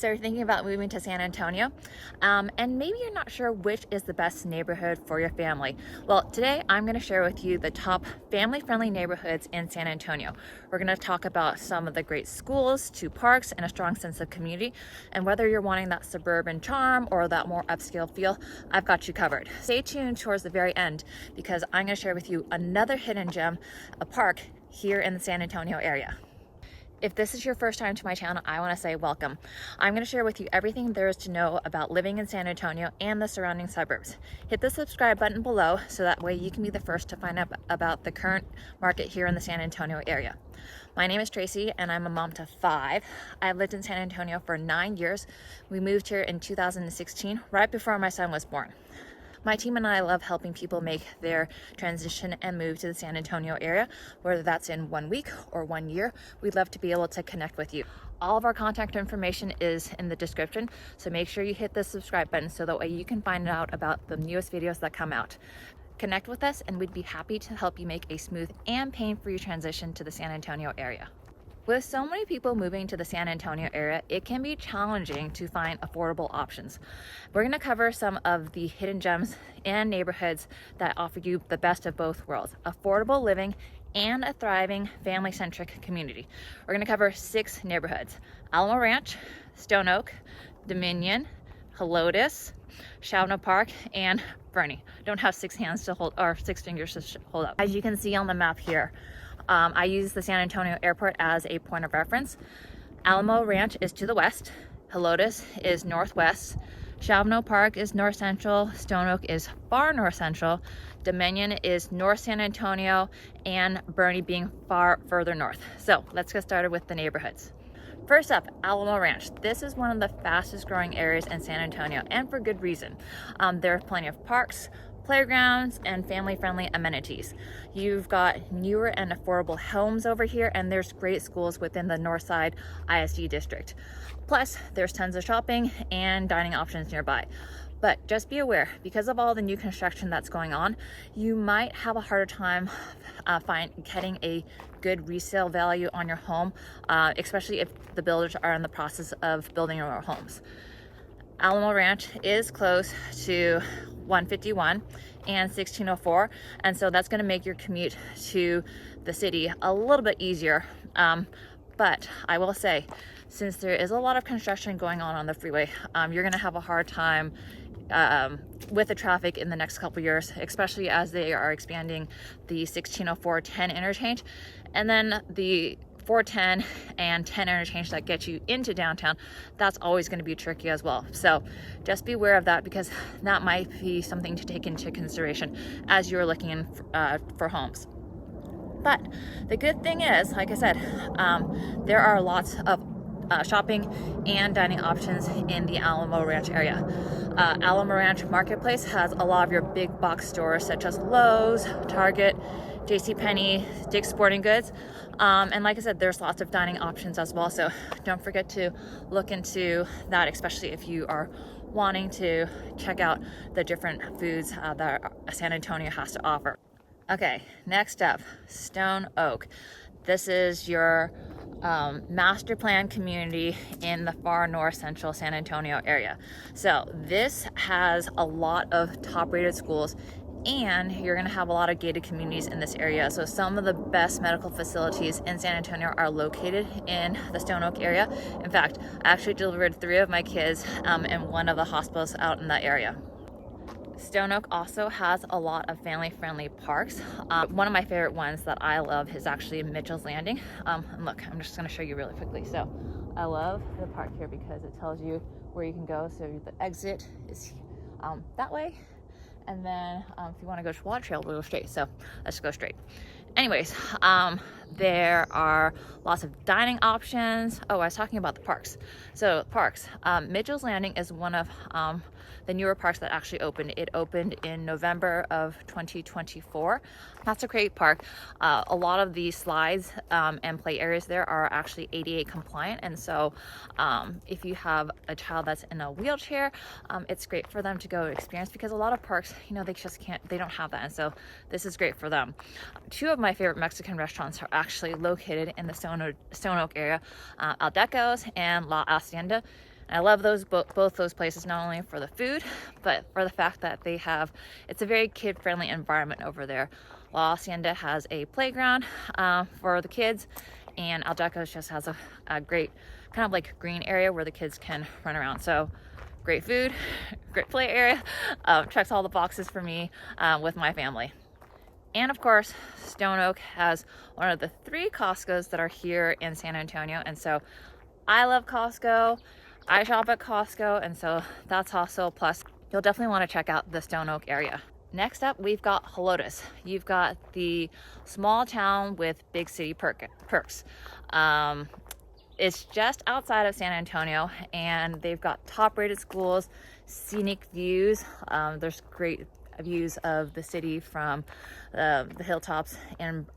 So you're thinking about moving to San Antonio, and maybe you're not sure which is the best neighborhood for your family. Well, today I'm going to share with you the top family-friendly neighborhoods in San Antonio. We're going to talk about some of the great schools, 2 parks, and a strong sense of community. And whether you're wanting that suburban charm or that more upscale feel, I've got you covered. Stay tuned towards the very end because I'm going to share with you another hidden gem, a park here in the San Antonio area. If this is your first time to my channel, I want to say welcome. I'm going to share with you everything there is to know about living in San Antonio and the surrounding suburbs. Hit the subscribe button below so that way you can be the first to find out about the current market here in the San Antonio area. My name is Tracy and I'm a mom to 5. I've lived in San Antonio for 9 years. We moved here in 2016, right before my son was born. My team and I love helping people make their transition and move to the San Antonio area, whether that's in 1 week or 1 year. We'd love to be able to connect with you. All of our contact information is in the description, so make sure you hit the subscribe button so that way you can find out about the newest videos that come out. Connect with us and we'd be happy to help you make a smooth and pain-free transition to the San Antonio area. With so many people moving to the San Antonio area, it can be challenging to find affordable options. We're going to cover some of the hidden gems and neighborhoods that offer you the best of both worlds, affordable living and a thriving family-centric community. We're going to cover 6 neighborhoods: Alamo Ranch, Stone Oak, Dominion, Helotes, Shavano Park, and Boerne. Don't have 6 hands to hold, or 6 fingers to hold up. As you can see on the map here, I use the San Antonio airport as a point of reference. Alamo Ranch is to the west, Helotes is northwest, Shavano Park is north central, Stone Oak is far north central, Dominion is north San Antonio, and Boerne being far further north. So let's get started with the neighborhoods. First up, Alamo Ranch. This is one of the fastest growing areas in San Antonio, and for good reason. There are plenty of parks, playgrounds, and family-friendly amenities. You've got newer and affordable homes over here, and there's great schools within the Northside ISD district. Plus, there's tons of shopping and dining options nearby. But just be aware, because of all the new construction that's going on, you might have a harder time getting a good resale value on your home, especially if the builders are in the process of building your homes. Alamo Ranch is close to 151 and 1604, and so that's going to make your commute to the city a little bit easier. But I will say, since there is a lot of construction going on the freeway, you're going to have a hard time with the traffic in the next couple years, especially as they are expanding the 1604 10 interchange, and then the 410 and 10 interchange that gets you into downtown. That's always going to be tricky as well. So just be aware of that, because that might be something to take into consideration as you're looking for homes. But the good thing is, like I said, there are lots of shopping and dining options in the Alamo Ranch area. Alamo Ranch Marketplace has a lot of your big box stores such as Lowe's, Target, JCPenney, Dick's Sporting Goods. And like I said, there's lots of dining options as well. So don't forget to look into that, especially if you are wanting to check out the different foods that San Antonio has to offer. Okay, next up, Stone Oak. This is your master plan community in the far north central San Antonio area. So this has a lot of top rated schools, and you're going to have a lot of gated communities in this area. So some of the best medical facilities in San Antonio are located in the Stone Oak area. In fact, I actually delivered 3 of my kids in one of the hospitals out in that area. Stone Oak also has a lot of family-friendly parks. One of my favorite ones that I love is actually Mitchell's Landing. And look, I'm just going to show you really quickly. So I love the park here because it tells you where you can go. So the exit is that way. And then if you want to go to Water Trail, we'll go straight. So let's go straight. Anyways, there are lots of dining options. Oh, I was talking about the parks. So parks, Mitchell's Landing is one of the newer parks that actually opened. It opened in November of 2024. That's a great park. A lot of the slides and play areas there are actually ADA compliant, and so if you have a child that's in a wheelchair, it's great for them to go experience, because a lot of parks, you know, they just can't, they don't have that, and so this is great for them. 2 of my favorite Mexican restaurants are actually located in the Stone Oak area, Aldeco's and La Hacienda. And I love those both those places, not only for the food, but for the fact that it's a very kid-friendly environment over there. La Hacienda has a playground for the kids, and Aldeco's just has a great kind of like green area where the kids can run around. So great food, great play area, checks all the boxes for me with my family. And of course, Stone Oak has one of the 3 Costco's that are here in San Antonio. And so I love Costco. I shop at Costco, and so that's also a plus. You'll definitely want to check out the Stone Oak area. Next up, we've got Helotes. You've got the small town with big city perks. It's just outside of San Antonio, and they've got top-rated schools, scenic views. There's great views of the city from the hilltops in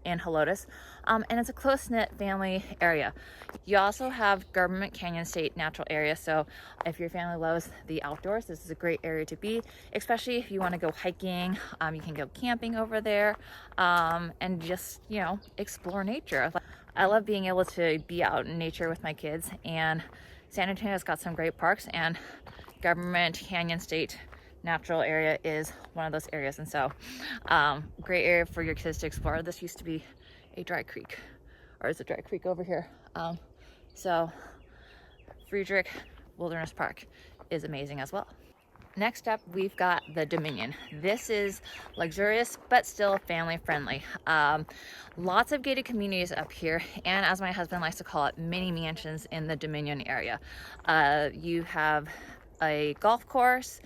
Helotes, and it's a close-knit family area. You also have Government Canyon State Natural Area, so if your family loves the outdoors, this is a great area to be, especially if you want to go hiking. You can go camping over there, and just, you know, explore nature. I love being able to be out in nature with my kids, and San Antonio's got some great parks, and Government Canyon State Natural Area is one of those areas. And so great area for your kids to explore. This used to be a dry creek, or is a dry creek over here. So Friedrich Wilderness Park is amazing as well. Next up, we've got the Dominion. This is luxurious, but still family friendly. Lots of gated communities up here, and as my husband likes to call it, mini mansions in the Dominion area. You have a golf course,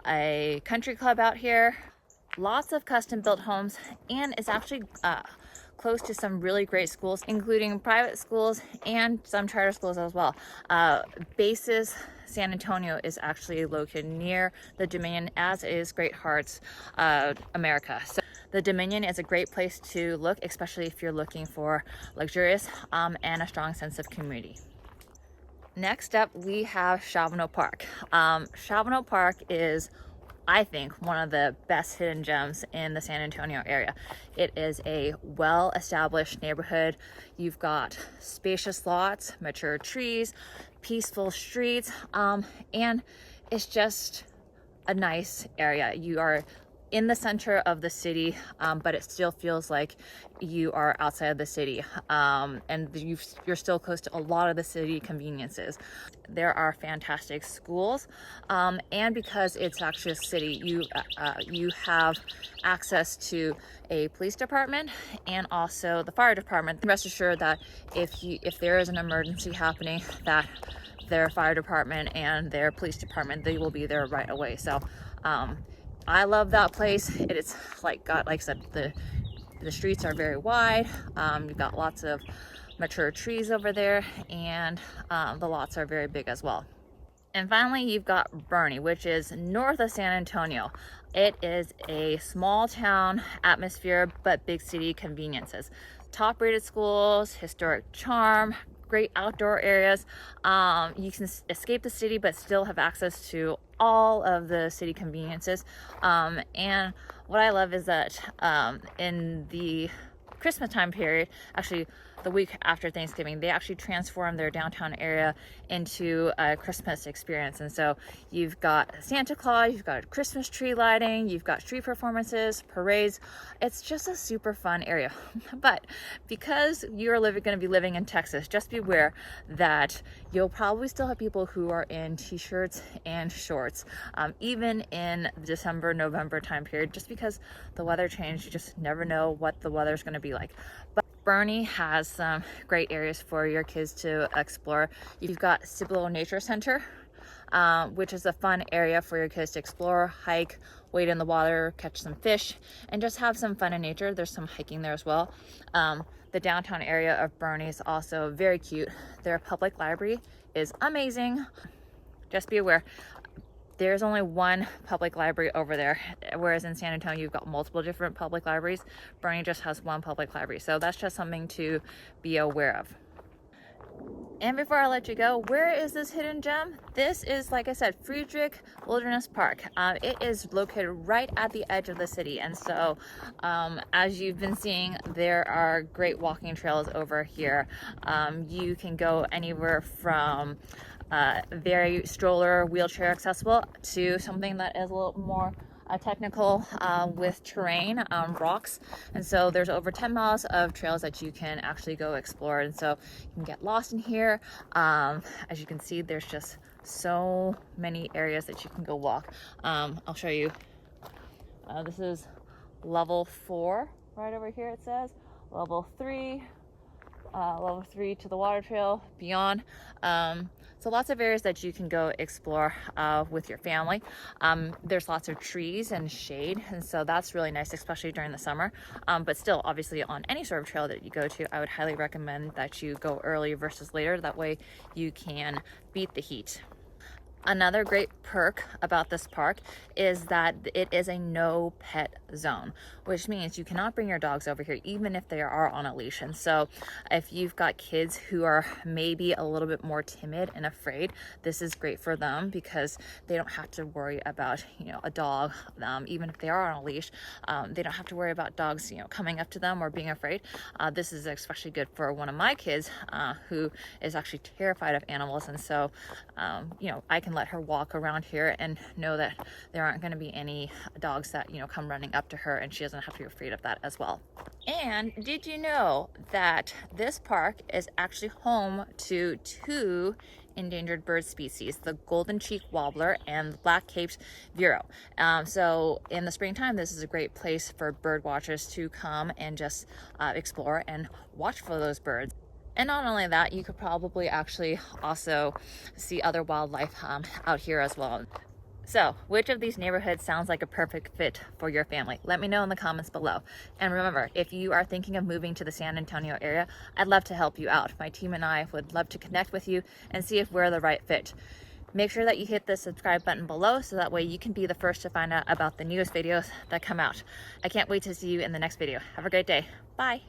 a country club out here, lots of custom built homes, and it's actually close to some really great schools, including private schools and some charter schools as well. Basis San Antonio is actually located near the Dominion, as is Great Hearts America. So the Dominion is a great place to look, especially if you're looking for luxurious and a strong sense of community. Next up, we have Shavano Park. Shavano Park is, I think, one of the best hidden gems in the San Antonio area. It is a well-established neighborhood. You've got spacious lots, mature trees, peaceful streets, and it's just a nice area. You are in the center of the city, but it still feels like you are outside of the city, and you're still close to a lot of the city conveniences. There are fantastic schools, and because it's actually a city, you have access to a police department and also the fire department. Rest assured that if there is an emergency happening, that their fire department and their police department, they will be there right away. So I love that place. It's like I said, the streets are very wide. You've got lots of mature trees over there, and the lots are very big as well. And finally, you've got Boerne, which is north of San Antonio. It is a small town atmosphere, but big city conveniences. Top rated schools, historic charm, great outdoor areas. You can escape the city but still have access to all of the city conveniences. And what I love is that in the Christmas time period, actually the week after Thanksgiving, they actually transform their downtown area into a Christmas experience. And so you've got Santa Claus, you've got Christmas tree lighting, you've got street performances, parades. It's just a super fun area. But because you're going to be living in Texas, just beware that you'll probably still have people who are in t-shirts and shorts, even in December, November time period, just because the weather changed. You just never know what the weather's going to be like. But Boerne has some great areas for your kids to explore. You've got Cibolo Nature Center, which is a fun area for your kids to explore, hike, wade in the water, catch some fish, and just have some fun in nature. There's some hiking there as well. The downtown area of Boerne is also very cute. Their public library is amazing. Just be aware, there's only one public library over there, whereas in San Antonio you've got multiple different public libraries. Boerne just has one public library, so that's just something to be aware of. And before I let you go, where is this hidden gem? This is, like I said, Friedrich Wilderness Park. It is located right at the edge of the city, and so as you've been seeing, there are great walking trails over here. You can go anywhere from very stroller, wheelchair accessible, to something that is a little more technical with terrain, rocks. And so there's over 10 miles of trails that you can actually go explore, and so you can get lost in here. As you can see, there's just so many areas that you can go walk. I'll show you. This is level 4 right over here. It says level 3 to the water trail, beyond. So lots of areas that you can go explore with your family. There's lots of trees and shade, and so that's really nice, especially during the summer. But still, obviously, on any sort of trail that you go to, I would highly recommend that you go early versus later. That way you can beat the heat. Another great perk about this park is that it is a no pet zone, which means you cannot bring your dogs over here even if they are on a leash. And so if you've got kids who are maybe a little bit more timid and afraid, this is great for them because they don't have to worry about, a dog. Even if they are on a leash, they don't have to worry about dogs, coming up to them or being afraid. This is especially good for one of my kids who is actually terrified of animals. And so, I can let her walk around here and know that there aren't going to be any dogs that come running up to her, and she doesn't have to be afraid of that as well. And did you know that this park is actually home to 2 endangered bird species, the golden cheek warbler and the black-caped vireo? So in the springtime, this is a great place for bird watchers to come and just explore and watch for those birds. And not only that, you could probably actually also see other wildlife out here as well. So, which of these neighborhoods sounds like a perfect fit for your family? Let me know in the comments below. And remember, if you are thinking of moving to the San Antonio area, I'd love to help you out. My team and I would love to connect with you and see if we're the right fit. Make sure that you hit the subscribe button below so that way you can be the first to find out about the newest videos that come out. I can't wait to see you in the next video. Have a great day. Bye.